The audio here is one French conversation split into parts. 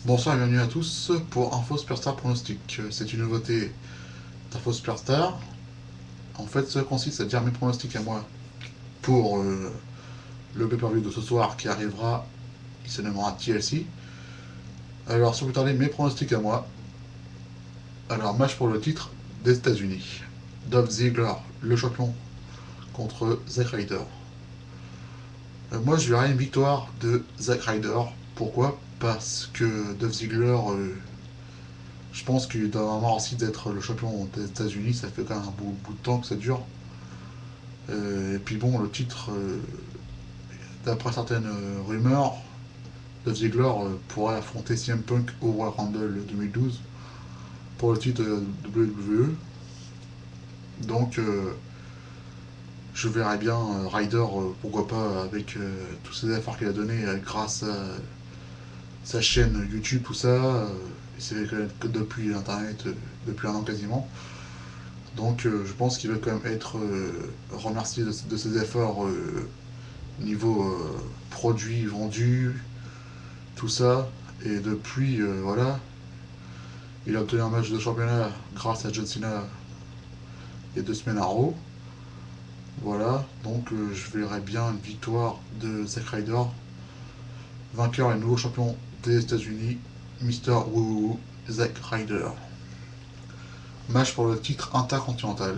Bonsoir et bienvenue à tous pour Info Superstar Pronostic. C'est une nouveauté d'Info Superstar. En fait, ça consiste à dire mes pronostics à moi pour le pay-per-view de ce soir qui arrivera, qui se nommera TLC. Alors, sans plus tarder, mes pronostics à moi. Alors, match pour le titre des États-Unis. Dolph Ziggler, le champion, contre Zack Ryder. Moi, je verrai une victoire de Zack Ryder. Pourquoi? Parce que Dolph Ziggler, je pense qu'il doit avoir aussi d'être le champion des États-Unis. Ça fait quand même un bout de temps que ça dure. Et puis bon, le titre, d'après certaines rumeurs, Dolph Ziggler pourrait affronter CM Punk au Royal Rumble 2012 pour le titre de WWE. Donc je verrais bien Ryder, pourquoi pas, avec tous ces efforts qu'il a donné grâce à sa chaîne YouTube, tout ça. Il s'est fait connaître que depuis Internet, depuis un an quasiment. Donc je pense qu'il va quand même être remercié de ses efforts niveau produits vendus, tout ça. Et depuis, voilà, il a obtenu un match de championnat grâce à John Cena il y a 2 semaines à Raw. Voilà, donc je verrais bien une victoire de Zack Ryder, vainqueur et nouveau champion des États-Unis, Mister Woo Zack Ryder. Match pour le titre intercontinental.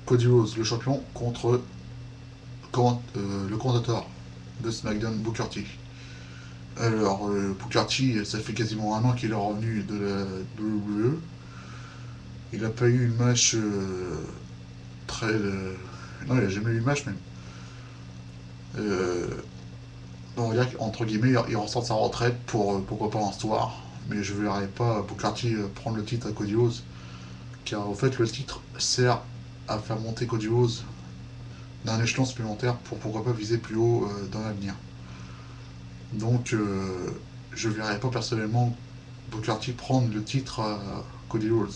Cody Rhodes, le champion, contre le commentateur de SmackDown, Booker T. Alors, Booker T, ça fait quasiment un an qu'il est revenu de la WWE. Il n'a pas eu une match très. Non, il n'a jamais eu une match même. Euh, bon, on va dire qu'entre guillemets, il ressort de sa retraite pour pourquoi pas un soir. Mais je ne verrais pas Booker T prendre le titre à Cody Rhodes. Car en fait, le titre sert à faire monter Cody Rhodes d'un échelon supplémentaire pour pourquoi pas viser plus haut dans l'avenir. Donc, je ne verrais pas personnellement Booker T prendre le titre à Cody Rhodes.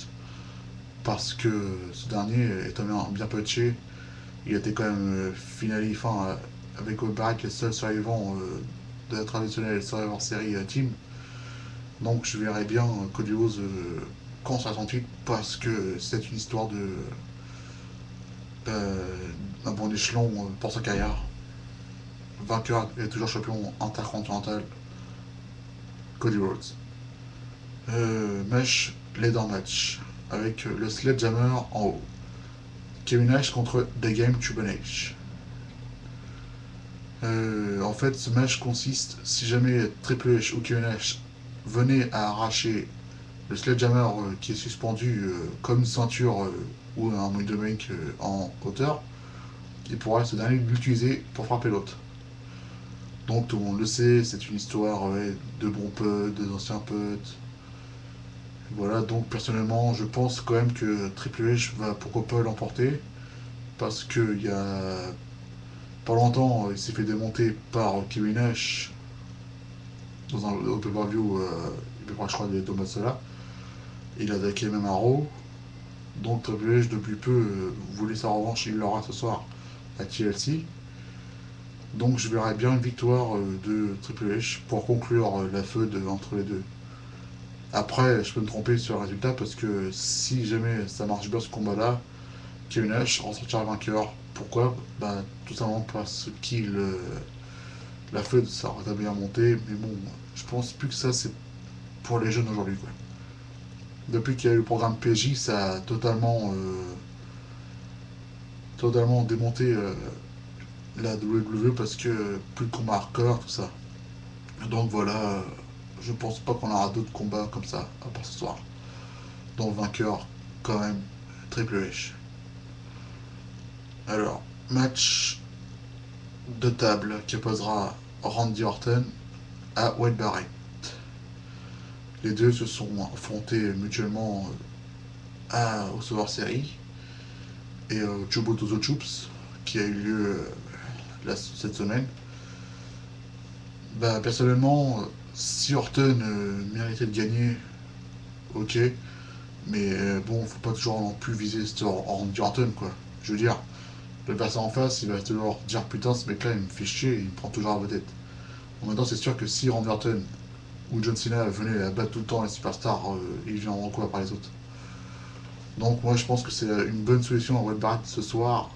Parce que ce dernier, étant bien punché, il était quand même finaliste, enfin, avec Barrett les seuls survivants de la traditionnelle Survivor Series Team. Donc je verrais bien Cody Rhodes contre son titre parce que c'est une histoire de d'un bon échelon pour sa carrière. Vainqueur et toujours champion intercontinental, Cody Rhodes. Mesh Leader Match avec le Sledgehammer en haut. Kevin Nash contre The Game Triple H. En fait, ce match consiste, si jamais Triple H ou Kevin Nash venait à arracher le Sledgehammer qui est suspendu comme une ceinture ou un make en hauteur, il pourra ce dernier l'utiliser pour frapper l'autre. Donc tout le monde le sait, c'est une histoire de bons potes, de anciens potes. Voilà, donc personnellement, je pense quand même que Triple H va pourquoi pas l'emporter, parce qu'il y a pas longtemps, il s'est fait démonter par Kevin Nash dans un pay-per-view, je crois, des Thomas Sola. Il a attaqué même à Raw. Donc Triple H, depuis peu, voulait sa revanche, il l'aura ce soir à TLC. Donc je verrais bien une victoire de Triple H pour conclure la feud entre les deux. Après, je peux me tromper sur le résultat parce que si jamais ça marche bien ce combat-là, Kevin Nash ressortira vainqueur. Pourquoi? Bah, tout simplement parce qu'il la feud, ça aurait bien monté, mais bon, je pense plus que ça c'est pour les jeunes aujourd'hui, quoi. Depuis qu'il y a eu le programme PJ, ça a totalement démonté la WWE parce que plus de combats hardcore, tout ça. Donc voilà, je pense pas qu'on aura d'autres combats comme ça à part ce soir. Donc vainqueur, quand même, Triple H. Alors, match de table qui opposera Randy Orton à Wade Barrett. Les deux se sont affrontés mutuellement au Survivor Series et au Chubo Tozo Chups qui a eu lieu cette semaine. Bah, personnellement, si Orton méritait de gagner, ok, mais bon, faut pas toujours non plus viser Randy Orton, quoi. Je veux dire, le passant en face, il va toujours dire putain, ce mec-là, il me fait chier, il me prend toujours à la vedette. En même temps, c'est sûr que si Randy Orton où John Cena venait à battre tout le temps les superstars, il vient en recours par les autres. Donc moi je pense que c'est une bonne solution à Wade Barrett ce soir,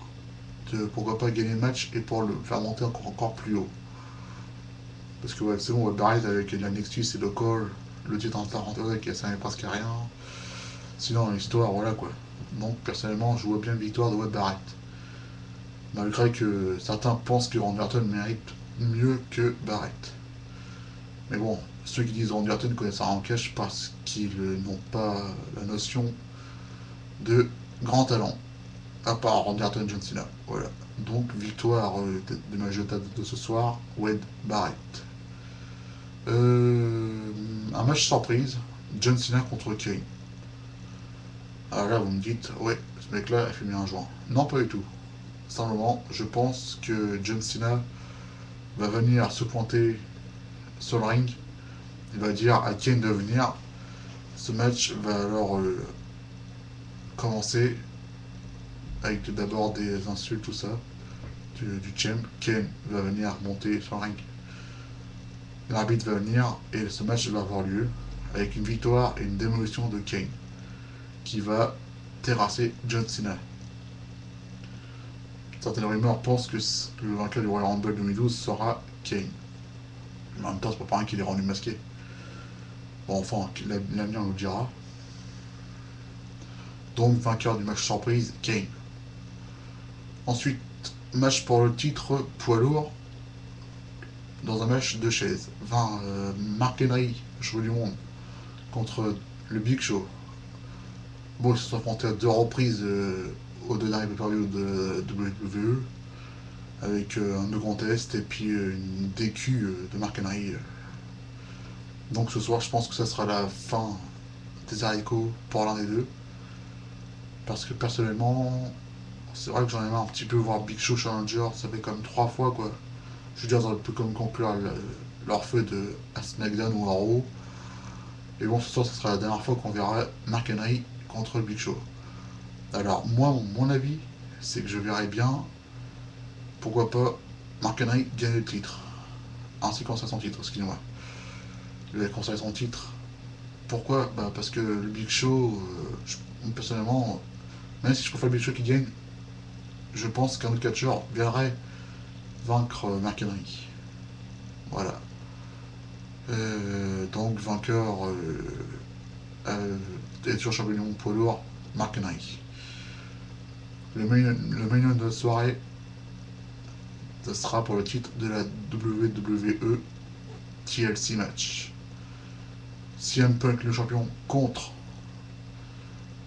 de pourquoi pas gagner le match et pour le faire monter encore plus haut. Parce que ouais, c'est bon, Wade Barrett avec la Nexus et le Call, le titre intercontinental qui a servi presque à rien. Sinon l'histoire, voilà quoi. Donc personnellement je vois bien une victoire de Wade Barrett. Malgré que certains pensent que Randy Orton mérite mieux que Barrett. Mais bon, ceux qui disent Randy Orton connaissent un en cash parce qu'ils n'ont pas la notion de grand talent, à part Randy Orton et John Cena. Voilà. Donc victoire de ma jeta de ce soir, Wade Barrett. Un match surprise, John Cena contre Kane. Alors là, vous me dites, ouais, ce mec-là, il fait bien un joint. Non, pas du tout. Simplement, je pense que John Cena va venir se pointer sur le ring. Il va dire à Kane de venir. Ce match va alors commencer avec d'abord des insultes, tout ça, du champ. Kane va venir monter sur le ring. L'arbitre va venir et ce match va avoir lieu avec une victoire et une démolition de Kane qui va terrasser John Cena. Certaines rumeurs pensent que le vainqueur du Royal Rumble 2012 sera Kane. Mais en même temps, c'est pas pareil qu'il est rendu masqué. Bon, enfin, l'avenir nous le dira. Donc, vainqueur du match surprise, Kane. Ensuite, match pour le titre poids lourd dans un match de chaises. Mark Henry, joueur du monde, contre le Big Show. Bon, ils se sont affrontés à 2 reprises au dernier pay-per-view de WWE avec un no contest et puis une DQ de Mark Henry. Donc ce soir, je pense que ça sera la fin des haricots pour l'un des deux. Parce que personnellement, c'est vrai que j'en ai marre un petit peu voir Big Show Challenger, ça fait comme 3 fois quoi. Je veux dire, ça peut comme conclure leur feu à SmackDown ou à Raw. Et bon, ce soir, ce sera la dernière fois qu'on verra Mark Henry contre le Big Show. Alors, moi, mon avis, c'est que je verrais bien, pourquoi pas, Mark Henry gagner le titre. Ainsi conserver son titre, excusez-moi. Il va conserver son titre. Pourquoi bah, parce que le Big Show, personnellement, même si je préfère le Big Show qui gagne, je pense qu'un autre catcheur viendrait vaincre Mark Henry. Voilà. Donc, vainqueur est toujours champion du monde poids lourd, Mark Henry. Le main de la soirée, ce sera pour le titre de la WWE TLC match. CM Punk le champion contre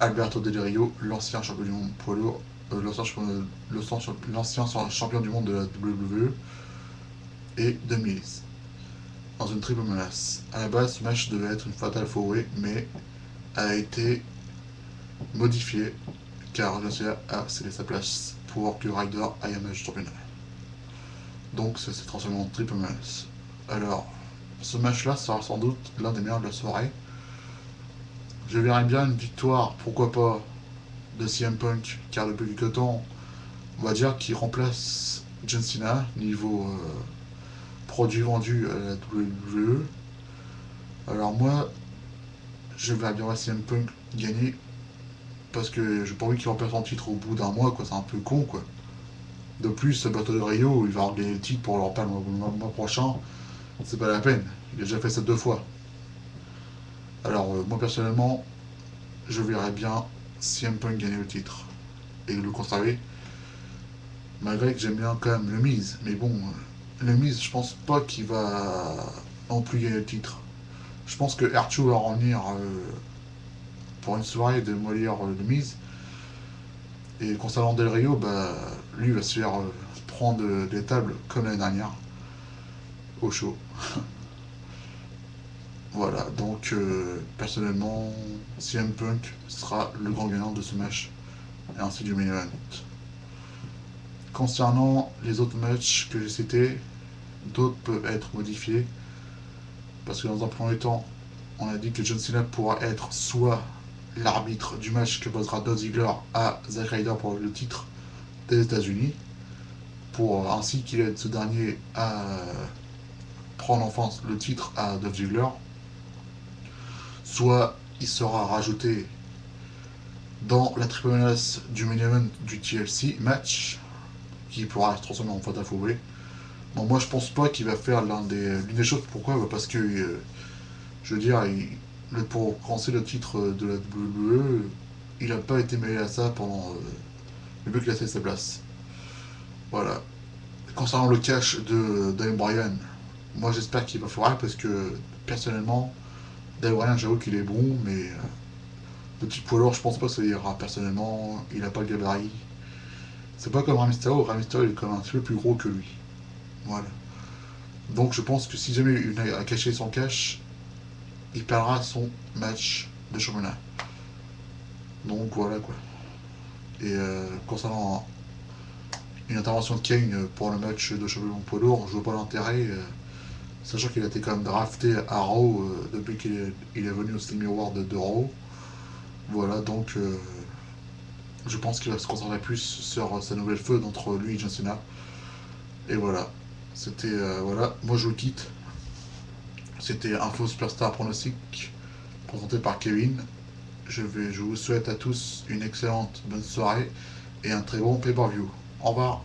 Alberto Del Rio, l'ancien champion du monde poids lourd, l'ancien champion du monde de la WWE et de Miz dans une triple menace. À la base, ce match devait être une Fatal 4-Way, mais a été modifié car Garcia a cédé sa place pour que Ryder aille un match championnat. Donc ça s'est transformé en triple menace. Alors, ce match-là sera sans doute l'un des meilleurs de la soirée. Je verrai bien une victoire, pourquoi pas, de CM Punk, car depuis quelque temps, on va dire qu'il remplace John Cena, niveau produit vendu à la WWE. Alors moi, je verrai bien CM Punk gagner, parce que j'ai pas envie qu'il remplace son titre au bout d'un mois, quoi, c'est un peu con, quoi. De plus, ce bateau de Rio, il va regagner le titre pour leur le mois prochain, c'est pas la peine, il a déjà fait ça 2 fois. Alors, moi personnellement, je verrais bien CM Punk gagner le titre et le conserver. Malgré que j'aime bien quand même le Miz, mais bon, le Miz, je pense pas qu'il va non plus gagner le titre. Je pense que R2 va revenir pour une soirée de mollir le Miz. Et concernant Del Rio, bah, lui va se faire prendre des tables comme l'année dernière au show. Voilà, donc personnellement, CM Punk sera le grand gagnant de ce match et ainsi du main event. Concernant les autres matchs que j'ai cités, d'autres peuvent être modifiés parce que dans un premier temps, on a dit que John Cena pourra être soit l'arbitre du match que posera Dolph Ziggler à Zack Ryder pour le titre des États-Unis, pour ainsi qu'il aide ce dernier à prendre enfin le titre à Dolph Ziggler. soit il sera rajouté dans la triple menace du main event du TLC match, qui pourra se transformer en fatal four-way. Bon, moi je pense pas qu'il va faire l'une des choses. Pourquoi? Parce que, je veux dire, pour commencer le titre de la WWE, il n'a pas été mêlé à ça pendant le but qu'il a fait sa place. Voilà. Concernant le cash de Daniel Bryan, moi j'espère qu'il va falloir, parce que personnellement, Daniel Bryan, j'avoue qu'il est bon, mais le petit poids lourd, je pense pas que ça ira. Personnellement, il a pas le gabarit. C'est pas comme Rey Mysterio. Rey Mysterio il est quand même un petit peu plus gros que lui. Voilà. Donc je pense que si jamais il a caché son cash, il perdra son match de championnat. Donc voilà quoi. Et concernant une intervention de Kane pour le match de champion poids lourd, je vois pas l'intérêt, sachant qu'il a été quand même drafté à Raw depuis qu'il est venu au Slammy Award de Raw. Voilà, donc je pense qu'il va se concentrer plus sur sa nouvelle feud entre lui et John Cena. Et voilà, c'était voilà, moi je vous quitte. C'était Info Superstar Pronostic présenté par Kevin. Je vous souhaite à tous une excellente bonne soirée et un très bon pay-per-view. Au revoir.